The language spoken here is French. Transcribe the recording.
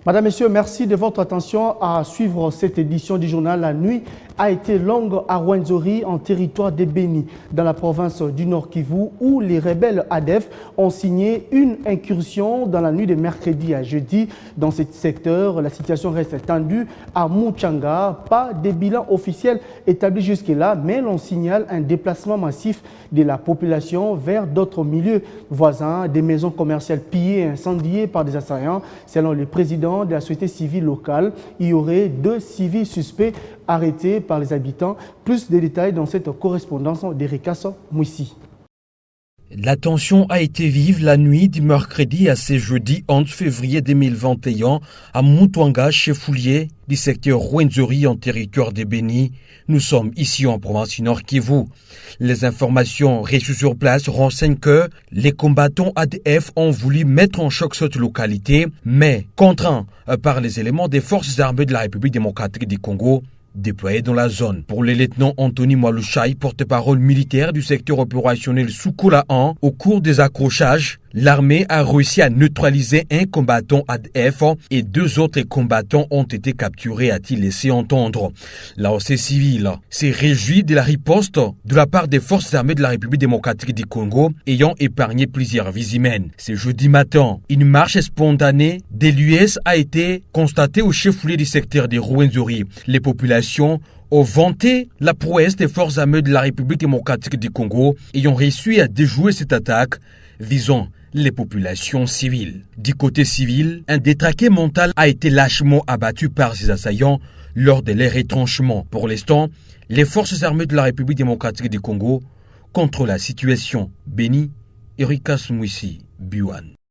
Madame, Messieurs, merci de votre attention à suivre cette édition du journal. La nuit a été longue à Rwenzori, en territoire de Béni, dans la province du Nord Kivu, où les rebelles ADF ont signé une incursion dans la nuit de mercredi à jeudi. Dans ce secteur, la situation reste tendue à Muchanga. Pas de bilan officiel établi jusque-là, mais l'on signale un déplacement massif de la population vers d'autres milieux voisins, des maisons commerciales pillées et incendiées par des assaillants. Selon le président de la société civile locale, il y aurait 2 civils suspects arrêtés par les habitants. Plus de détails dans cette correspondance d'Erikas Mouissi. La tension a été vive la nuit du mercredi à ce jeudi 11 février 2021 à Mutwanga, chef-lieu du secteur Rwenzori en territoire de Béni. Nous sommes ici en province du Nord Kivu. Les informations reçues sur place renseignent que les combattants ADF ont voulu mettre en choc cette localité, mais contraints par les éléments des forces armées de la République démocratique du Congo, déployés dans la zone. Pour le lieutenant Anthony Mwalushai, porte-parole militaire du secteur opérationnel Soukoula 1, au cours des accrochages, l'armée a réussi à neutraliser un combattant ADF et 2 autres combattants ont été capturés, a-t-il laissé entendre. L'AOC civile s'est réjoui de la riposte de la part des forces armées de la République démocratique du Congo ayant épargné plusieurs vies humaines. Ce jeudi matin, une marche spontanée de l'US a été constatée au chef-lieu du secteur de Rwenzori. Les populations ont vanté la prouesse des forces armées de la République démocratique du Congo ayant réussi à déjouer cette attaque visant les populations civiles. Du côté civil, un détraqué mental a été lâchement abattu par ses assaillants lors de leur retranchement. Pour l'instant, les forces armées de la République démocratique du Congo contrôlent la situation. Béni, Erikas Mouissi, Biwan.